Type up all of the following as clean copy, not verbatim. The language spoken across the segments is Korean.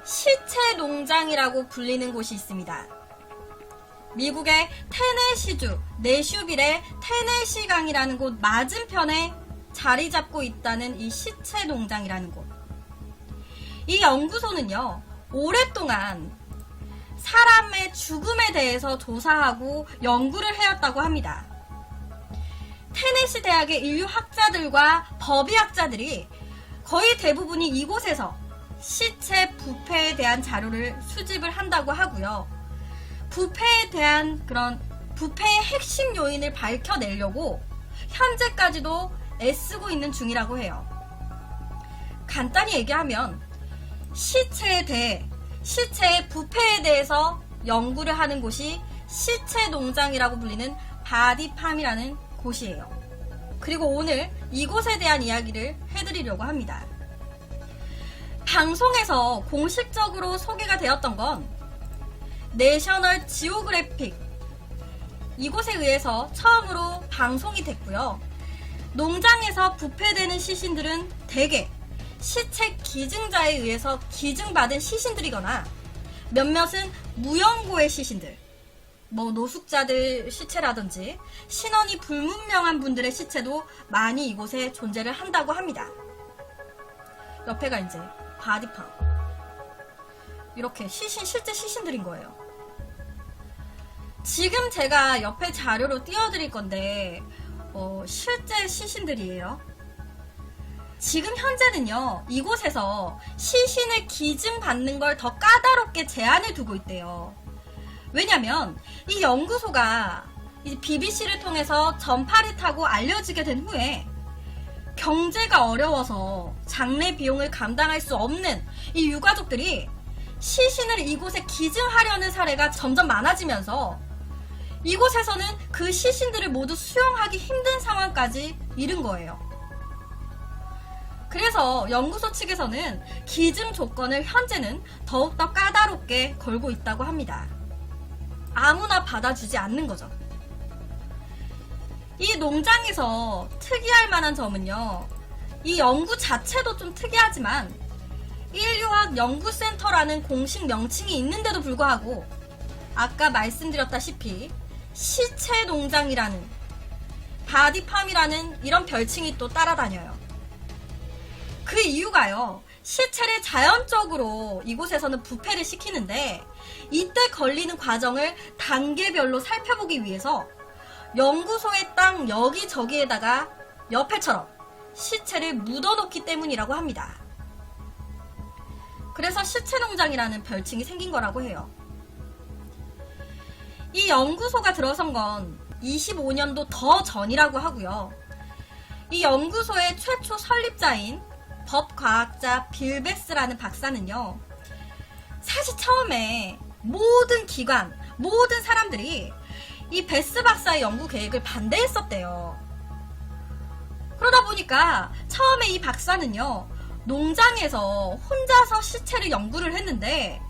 시체 농장이라고 불리는 곳이 있습니다. 미국의 테네시주 내슈빌의 테네시강이라는 곳 맞은편에 자리 잡고 있다는 이 시체 농장이라는 곳. 이 연구소는요, 오랫동안 사람의 죽음에 대해서 조사하고 연구를 해왔다고 합니다. 테네시 대학의 인류학자들과 법의학자들이 거의 대부분이 이곳에서 시체 부패에 대한 자료를 수집을 한다고 하고요. 부패에 대한 그런 부패의 핵심 요인을 밝혀내려고 현재까지도 애쓰고 있는 중이라고 해요. 간단히 얘기하면 시체의 부패에 대해서 연구를 하는 곳이 시체 농장이라고 불리는 바디팜이라는 곳이에요. 그리고 오늘 이곳에 대한 이야기를 해드리려고 합니다. 방송에서 공식적으로 소개가 되었던 건 내셔널 지오그래픽 이곳에 의해서 처음으로 방송이 됐고요. 농장에서 부패되는 시신들은 대개 시체 기증자에 의해서 기증받은 시신들이거나 몇몇은 무연고의 시신들, 노숙자들 시체라든지 신원이 불분명한 분들의 시체도 많이 이곳에 존재를 한다고 합니다. 옆에가 이제 바디팜. 이렇게 실제 시신들인 거예요. 지금 제가 옆에 자료로 띄워드릴 건데 실제 시신들이에요. 지금 현재는요, 이곳에서 시신을 기증받는 걸 더 까다롭게 제한을 두고 있대요. 왜냐면 이 연구소가 BBC를 통해서 전파를 타고 알려지게 된 후에 경제가 어려워서 장례 비용을 감당할 수 없는 이 유가족들이 시신을 이곳에 기증하려는 사례가 점점 많아지면서 이곳에서는 그 시신들을 모두 수용하기 힘든 상황까지 이른 거예요. 그래서 연구소 측에서는 기증 조건을 현재는 더욱더 까다롭게 걸고 있다고 합니다. 아무나 받아주지 않는 거죠. 이 농장에서 특이할 만한 점은요, 이 연구 자체도 좀 특이하지만 인류학 연구센터라는 공식 명칭이 있는데도 불구하고 아까 말씀드렸다시피 시체 농장이라는 바디팜이라는 이런 별칭이 또 따라다녀요. 그 이유가요, 시체를 자연적으로 이곳에서는 부패를 시키는데 이때 걸리는 과정을 단계별로 살펴보기 위해서 연구소의 땅 여기저기에다가 옆에처럼 시체를 묻어놓기 때문이라고 합니다. 그래서 시체농장이라는 별칭이 생긴 거라고 해요. 이 연구소가 들어선 건 25년도 더 전이라고 하고요. 이 연구소의 최초 설립자인 법과학자 빌 베스라는 박사는요, 사실 처음에 모든 기관, 모든 사람들이 이 베스 박사의 연구 계획을 반대했었대요. 그러다 보니까 처음에 이 박사는요, 농장에서 혼자서 시체를 연구를 했는데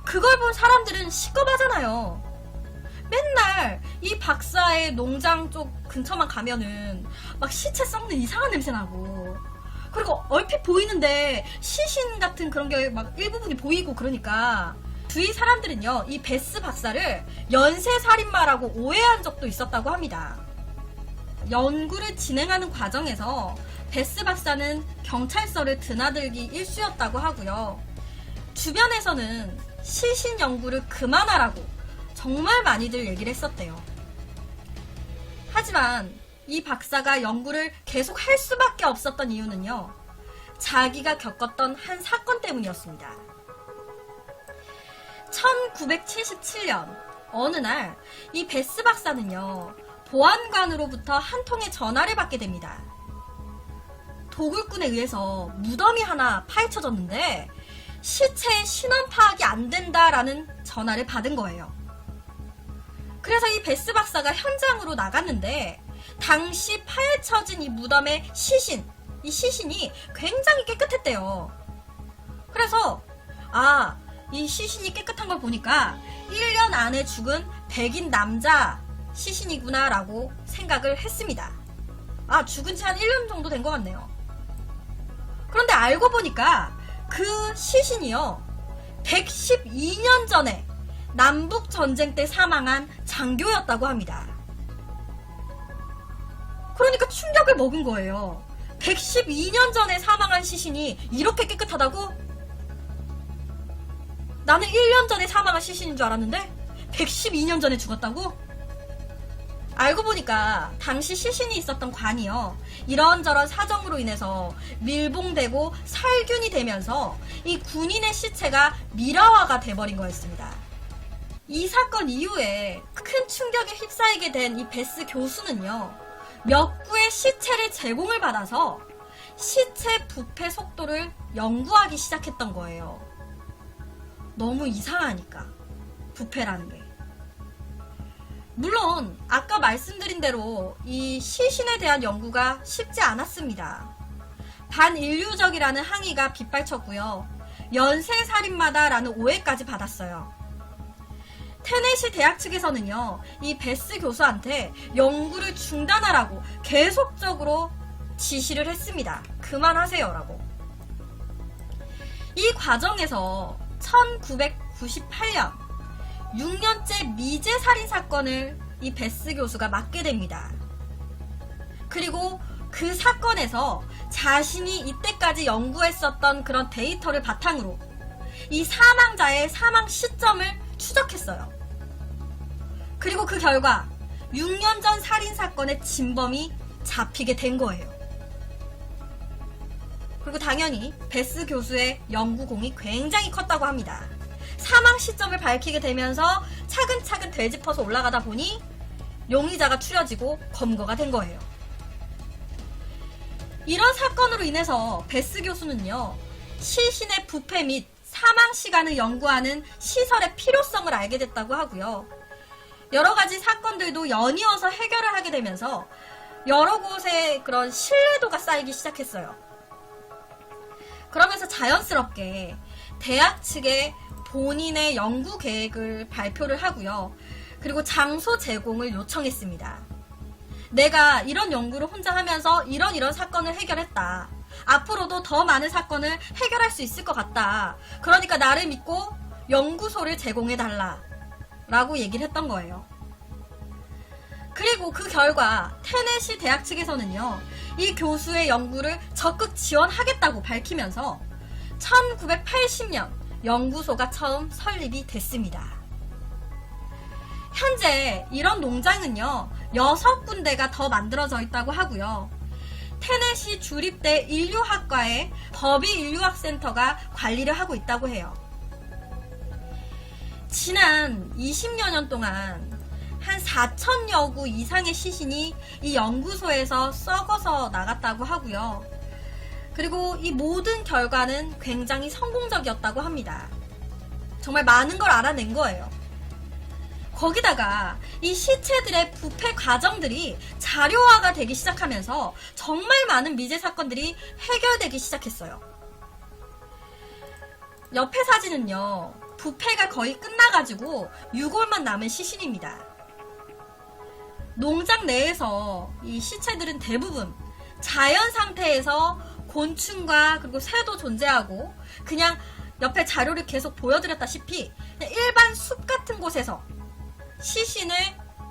그걸 본 사람들은 시겁하잖아요. 맨날 이 박사의 농장 쪽 근처만 가면은 막 시체 썩는 이상한 냄새 나고, 그리고 얼핏 보이는데 시신 같은 그런 게 막 일부분이 보이고, 그러니까 주위 사람들은요, 이 베스 박사를 연쇄살인마라고 오해한 적도 있었다고 합니다. 연구를 진행하는 과정에서 베스 박사는 경찰서를 드나들기 일쑤였다고 하고요. 주변에서는 시신 연구를 그만하라고 정말 많이들 얘기를 했었대요. 하지만 이 박사가 연구를 계속 할 수밖에 없었던 이유는요, 자기가 겪었던 한 사건 때문이었습니다. 1977년 어느 날 이 베스 박사는요, 보안관으로부터 한 통의 전화를 받게 됩니다. 도굴꾼에 의해서 무덤이 하나 파헤쳐졌는데 시체의 신원 파악이 안 된다라는 전화를 받은 거예요. 그래서 이 베스 박사가 현장으로 나갔는데 당시 파헤쳐진 이 무덤의 이 시신이 굉장히 깨끗했대요. 그래서 이 시신이 깨끗한 걸 보니까 1년 안에 죽은 백인 남자 시신이구나 라고 생각을 했습니다. 죽은 지 한 1년 정도 된 것 같네요. 그런데 알고 보니까 그 시신이요, 112년 전에 남북전쟁 때 사망한 장교였다고 합니다. 그러니까 충격을 먹은 거예요. 112년 전에 사망한 시신이 이렇게 깨끗하다고? 나는 1년 전에 사망한 시신인 줄 알았는데 112년 전에 죽었다고? 알고 보니까 당시 시신이 있었던 관이요, 이런저런 사정으로 인해서 밀봉되고 살균이 되면서 이 군인의 시체가 미라화가 돼버린 거였습니다. 이 사건 이후에 큰 충격에 휩싸이게 된 이 베스 교수는요, 몇 구의 시체를 제공을 받아서 시체 부패 속도를 연구하기 시작했던 거예요. 너무 이상하니까, 부패라는 게. 물론 아까 말씀드린 대로 이 시신에 대한 연구가 쉽지 않았습니다. 반인류적이라는 항의가 빗발쳤고요, 연쇄살인마다라는 오해까지 받았어요. 테네시 대학 측에서는요, 이 베스 교수한테 연구를 중단하라고 계속적으로 지시를 했습니다. 그만하세요 라고. 이 과정에서 1998년 6년째 미제 살인 사건을 이 베스 교수가 맡게 됩니다. 그리고 그 사건에서 자신이 이때까지 연구했었던 그런 데이터를 바탕으로 이 사망자의 사망 시점을 추적했어요. 그리고 그 결과 6년 전 살인 사건의 진범이 잡히게 된 거예요. 그리고 당연히 베스 교수의 연구공이 굉장히 컸다고 합니다. 사망 시점을 밝히게 되면서 차근차근 되짚어서 올라가다 보니 용의자가 추려지고 검거가 된 거예요. 이런 사건으로 인해서 베스 교수는요, 시신의 부패 및 사망 시간을 연구하는 시설의 필요성을 알게 됐다고 하고요, 여러 가지 사건들도 연이어서 해결을 하게 되면서 여러 곳에 그런 신뢰도가 쌓이기 시작했어요. 그러면서 자연스럽게 대학 측에 본인의 연구 계획을 발표를 하고요, 그리고 장소 제공을 요청했습니다. 내가 이런 연구를 혼자 하면서 이런 사건을 해결했다. 앞으로도 더 많은 사건을 해결할 수 있을 것 같다. 그러니까 나를 믿고 연구소를 제공해달라 라고 얘기를 했던 거예요. 그리고 그 결과 테네시 대학 측에서는요, 이 교수의 연구를 적극 지원하겠다고 밝히면서 1980년 연구소가 처음 설립이 됐습니다. 현재 이런 농장은요, 6군데가 더 만들어져 있다고 하고요, 테네시 주립대 인류학과의 버비 인류학센터가 관리를 하고 있다고 해요. 지난 20여 년 동안 한 4,000여 구 이상의 시신이 이 연구소에서 썩어서 나갔다고 하고요. 그리고 이 모든 결과는 굉장히 성공적이었다고 합니다. 정말 많은 걸 알아낸 거예요. 거기다가 이 시체들의 부패 과정들이 자료화가 되기 시작하면서 정말 많은 미제 사건들이 해결되기 시작했어요. 옆에 사진은요, 부패가 거의 끝나가지고 6올만 남은 시신입니다. 농장 내에서 이 시체들은 대부분 자연 상태에서 곤충과 그리고 새도 존재하고, 그냥 옆에 자료를 계속 보여드렸다시피 그냥 일반 숲 같은 곳에서 시신을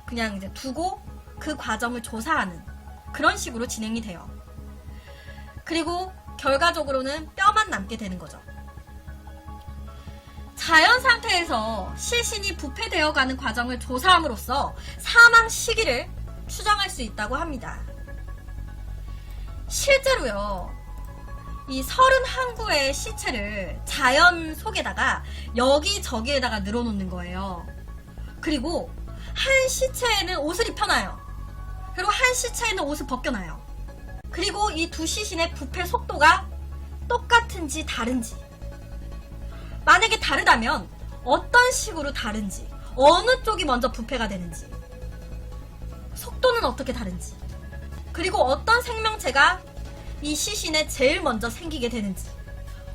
그냥 이제 두고 그 과정을 조사하는 그런 식으로 진행이 돼요. 그리고 결과적으로는 뼈만 남게 되는 거죠. 자연 상태에서 시신이 부패되어가는 과정을 조사함으로써 사망 시기를 추정할 수 있다고 합니다. 실제로요, 이 31구의 시체를 자연 속에다가 여기저기에다가 늘어놓는 거예요. 그리고 한 시체에는 옷을 입혀놔요. 그리고 한 시체에는 옷을 벗겨놔요. 그리고 이 두 시신의 부패 속도가 똑같은지 다른지, 만약에 다르다면 어떤 식으로 다른지, 어느 쪽이 먼저 부패가 되는지, 속도는 어떻게 다른지, 그리고 어떤 생명체가 이 시신에 제일 먼저 생기게 되는지,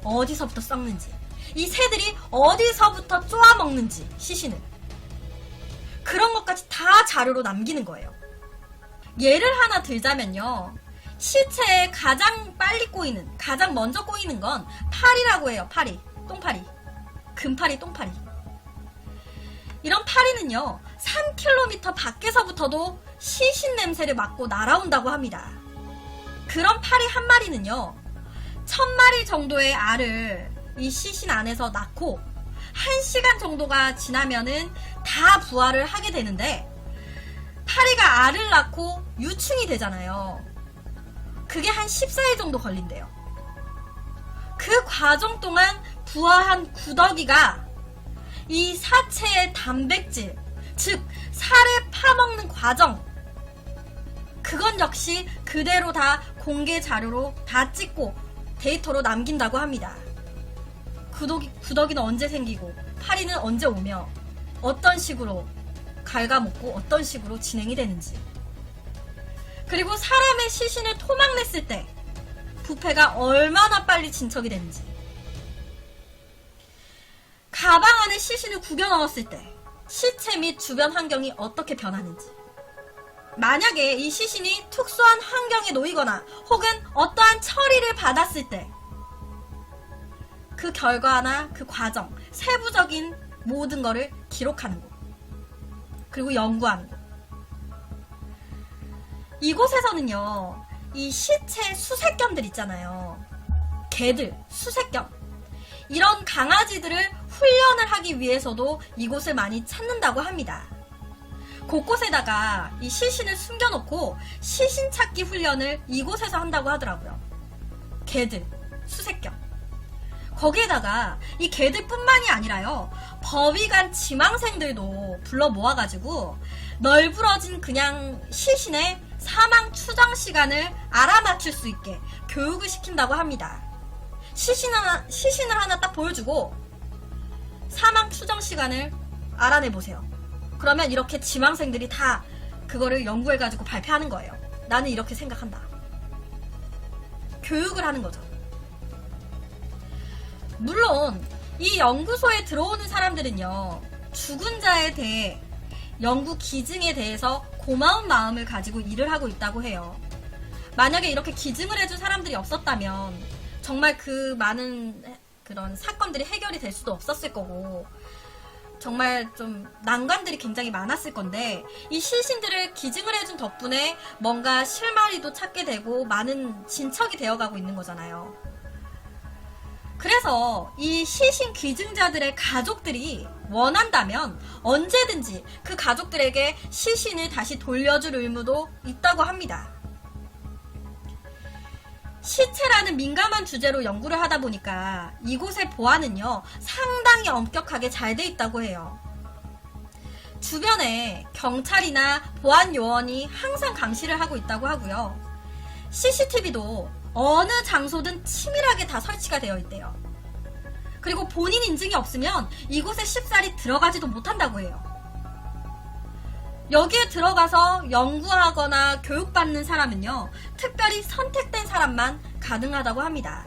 어디서부터 썩는지, 이 새들이 어디서부터 쪼아먹는지 시신을, 그런 것까지 다 자료로 남기는 거예요. 예를 하나 들자면요, 시체에 가장 빨리 꼬이는, 가장 먼저 꼬이는 건 파리라고 해요. 파리, 똥파리. 금파리, 똥파리. 이런 파리는요, 3km 밖에서부터도 시신 냄새를 맡고 날아온다고 합니다. 그런 파리 한 마리는요, 1000마리 정도의 알을 이 시신 안에서 낳고 1시간 정도가 지나면은 다 부화를 하게 되는데, 파리가 알을 낳고 유충이 되잖아요. 그게 한 14일 정도 걸린대요. 그 과정 동안 부화한 구더기가 이 사체의 단백질, 즉 살을 파먹는 과정, 그건 역시 그대로 다 공개 자료로 다 찍고 데이터로 남긴다고 합니다. 구더기는 언제 생기고 파리는 언제 오며 어떤 식으로 갉아먹고 어떤 식으로 진행이 되는지, 그리고 사람의 시신을 토막냈을 때 부패가 얼마나 빨리 진척이 되는지, 가방 안에 시신을 구겨 넣었을 때 시체 및 주변 환경이 어떻게 변하는지, 만약에 이 시신이 특수한 환경에 놓이거나 혹은 어떠한 처리를 받았을 때 그 결과나 그 과정, 세부적인 모든 거를 기록하는 것, 그리고 연구하는 것. 이곳에서는요, 이 시체 수색견들 있잖아요. 개들, 수색견, 이런 강아지들을 훈련을 하기 위해서도 이곳을 많이 찾는다고 합니다. 곳곳에다가 이 시신을 숨겨놓고 시신 찾기 훈련을 이곳에서 한다고 하더라고요. 개들, 수색견. 거기에다가 이 개들뿐만이 아니라요, 법의관 지망생들도 불러 모아가지고 널브러진 그냥 시신의 사망 추정 시간을 알아맞힐 수 있게 교육을 시킨다고 합니다. 시신을 하나 딱 보여주고 사망 추정 시간을 알아내보세요. 그러면 이렇게 지망생들이 다 그거를 연구해가지고 발표하는 거예요. 나는 이렇게 생각한다. 교육을 하는 거죠. 물론 이 연구소에 들어오는 사람들은요, 죽은 자에 대해 연구 기증에 대해서 고마운 마음을 가지고 일을 하고 있다고 해요. 만약에 이렇게 기증을 해준 사람들이 없었다면 정말 그 많은 그런 사건들이 해결이 될 수도 없었을 거고, 정말 좀 난관들이 굉장히 많았을 건데, 이 시신들을 기증을 해준 덕분에 뭔가 실마리도 찾게 되고 많은 진척이 되어가고 있는 거잖아요. 그래서 이 시신 기증자들의 가족들이 원한다면 언제든지 그 가족들에게 시신을 다시 돌려줄 의무도 있다고 합니다. 시체라는 민감한 주제로 연구를 하다 보니까 이곳의 보안은요, 상당히 엄격하게 잘 돼 있다고 해요. 주변에 경찰이나 보안 요원이 항상 감시를 하고 있다고 하고요. CCTV도 어느 장소든 치밀하게 다 설치가 되어 있대요. 그리고 본인 인증이 없으면 이곳에 쉽사리 들어가지도 못한다고 해요. 여기에 들어가서 연구하거나 교육받는 사람은요, 특별히 선택된 사람만 가능하다고 합니다.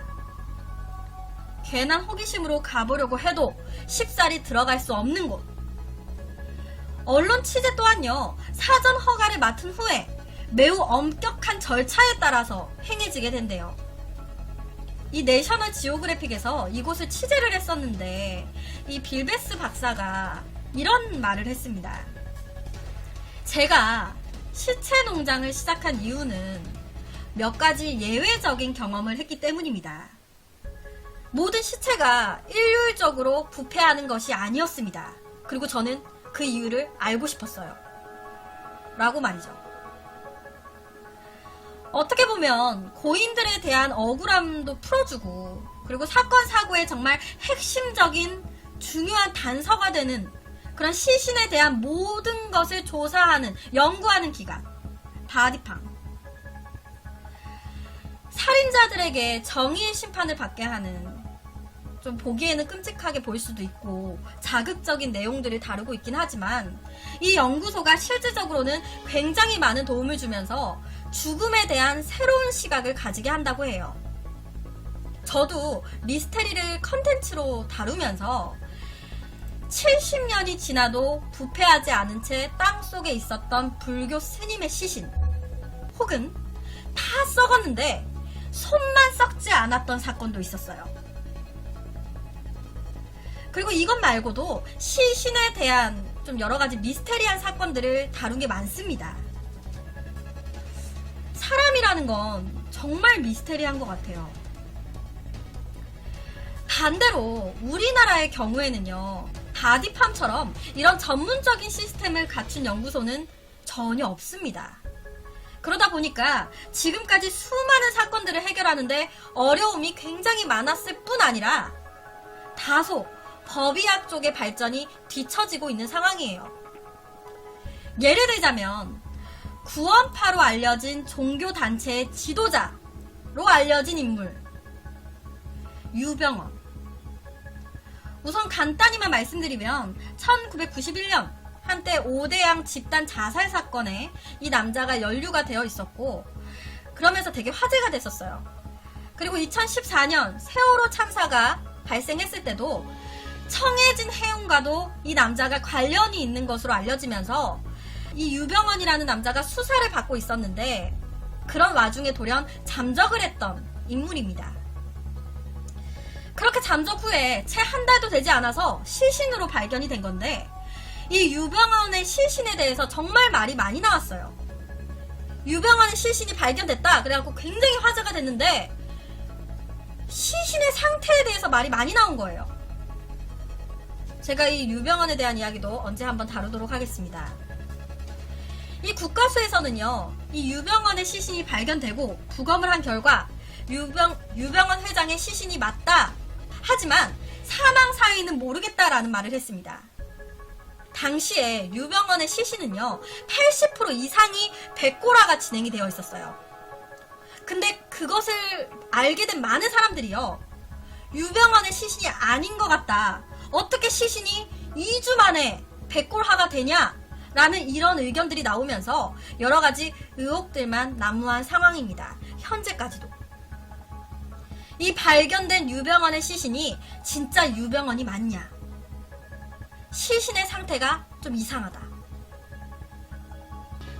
괜한 호기심으로 가보려고 해도 쉽사리 들어갈 수 없는 곳. 언론 취재 또한요, 사전 허가를 맡은 후에 매우 엄격한 절차에 따라서 행해지게 된대요. 이 내셔널 지오그래픽에서 이곳을 취재를 했었는데, 이 빌베스 박사가 이런 말을 했습니다. 제가 시체 농장을 시작한 이유는 몇 가지 예외적인 경험을 했기 때문입니다. 모든 시체가 일률적으로 부패하는 것이 아니었습니다. 그리고 저는 그 이유를 알고 싶었어요. 라고 말이죠. 어떻게 보면 고인들에 대한 억울함도 풀어주고, 그리고 사건 사고의 정말 핵심적인 중요한 단서가 되는 그런 시신에 대한 모든 것을 조사하는, 연구하는 기관, 바디팡. 살인자들에게 정의의 심판을 받게 하는, 좀 보기에는 끔찍하게 보일 수도 있고 자극적인 내용들을 다루고 있긴 하지만, 이 연구소가 실질적으로는 굉장히 많은 도움을 주면서 죽음에 대한 새로운 시각을 가지게 한다고 해요. 저도 미스테리를 컨텐츠로 다루면서 70년이 지나도 부패하지 않은 채 땅속에 있었던 불교 스님의 시신, 혹은 다 썩었는데 손만 썩지 않았던 사건도 있었어요. 그리고 이것 말고도 시신에 대한 좀 여러 가지 미스테리한 사건들을 다룬 게 많습니다. 사람이라는 건 정말 미스테리한 것 같아요. 반대로 우리나라의 경우에는요, 바디팜처럼 이런 전문적인 시스템을 갖춘 연구소는 전혀 없습니다. 그러다 보니까 지금까지 수많은 사건들을 해결하는데 어려움이 굉장히 많았을 뿐 아니라 다소 법의학 쪽의 발전이 뒤처지고 있는 상황이에요. 예를 들자면 구원파로 알려진 종교단체의 지도자로 알려진 인물 유병언. 우선 간단히만 말씀드리면 1991년 한때 5대양 집단 자살 사건에 이 남자가 연루가 되어 있었고, 그러면서 되게 화제가 됐었어요. 그리고 2014년 세월호 참사가 발생했을 때도 청해진 해운과도 이 남자가 관련이 있는 것으로 알려지면서 이 유병언이라는 남자가 수사를 받고 있었는데, 그런 와중에 돌연 잠적을 했던 인물입니다. 그렇게 잠적 후에 채 한 달도 되지 않아서 시신으로 발견이 된 건데, 이 유병언의 시신에 대해서 정말 말이 많이 나왔어요. 유병언의 시신이 발견됐다 그래갖고 굉장히 화제가 됐는데, 시신의 상태에 대해서 말이 많이 나온 거예요. 제가 이 유병언에 대한 이야기도 언제 한번 다루도록 하겠습니다. 이 국가수에서는요, 이 유병언의 시신이 발견되고 부검을 한 결과 유병언 회장의 시신이 맞다. 하지만 사망 사인은 모르겠다라는 말을 했습니다. 당시에 유병언의 시신은요, 80% 이상이 백골화가 진행이 되어 있었어요. 근데 그것을 알게 된 많은 사람들이요, 유병언의 시신이 아닌 것 같다. 어떻게 시신이 2주 만에 백골화가 되냐? 라는 이런 의견들이 나오면서 여러 가지 의혹들만 난무한 상황입니다. 현재까지도. 이 발견된 유병언의 시신이 진짜 유병언이 맞냐? 시신의 상태가 좀 이상하다.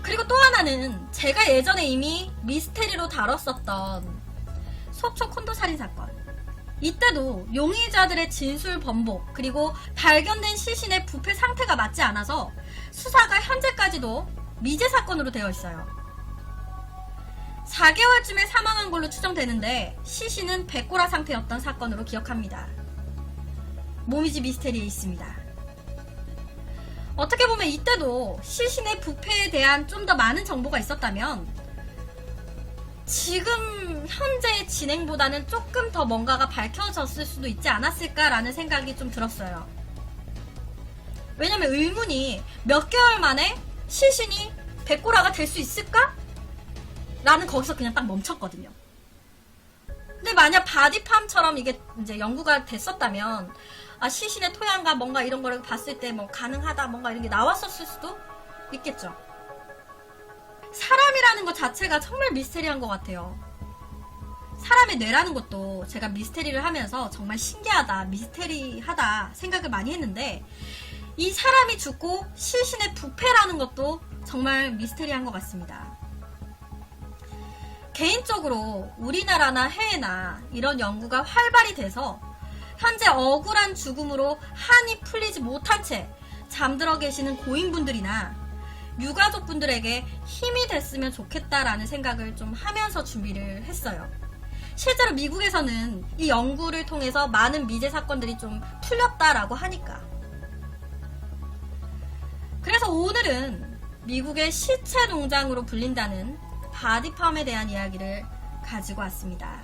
그리고 또 하나는 제가 예전에 이미 미스테리로 다뤘었던 속초 콘도 살인 사건. 이때도 용의자들의 진술 번복, 그리고 발견된 시신의 부패 상태가 맞지 않아서 수사가 현재까지도 미제 사건으로 되어 있어요. 4개월쯤에 사망한 걸로 추정되는데 시신은 백골화 상태였던 사건으로 기억합니다. 모미지 미스테리에 있습니다. 어떻게 보면 이때도 시신의 부패에 대한 좀 더 많은 정보가 있었다면 지금 현재의 진행보다는 조금 더 뭔가가 밝혀졌을 수도 있지 않았을까라는 생각이 좀 들었어요. 왜냐면 의문이 몇 개월 만에 시신이 백골화가 될 수 있을까? 라는 거기서 그냥 딱 멈췄거든요. 근데 만약 바디팜처럼 이게 이제 연구가 됐었다면, 아, 시신의 토양과 뭔가 이런 거를 봤을 때 뭐 가능하다, 뭔가 이런 게 나왔었을 수도 있겠죠. 사람이라는 것 자체가 정말 미스테리한 것 같아요. 사람의 뇌라는 것도 제가 미스테리를 하면서 정말 신기하다, 미스테리하다 생각을 많이 했는데, 이 사람이 죽고 시신의 부패라는 것도 정말 미스테리한 것 같습니다. 개인적으로 우리나라나 해외나 이런 연구가 활발히 돼서 현재 억울한 죽음으로 한이 풀리지 못한 채 잠들어 계시는 고인분들이나 유가족분들에게 힘이 됐으면 좋겠다라는 생각을 좀 하면서 준비를 했어요. 실제로 미국에서는 이 연구를 통해서 많은 미제 사건들이 좀 풀렸다라고 하니까. 그래서 오늘은 미국의 시체 농장으로 불린다는 바디팜에 대한 이야기를 가지고 왔습니다.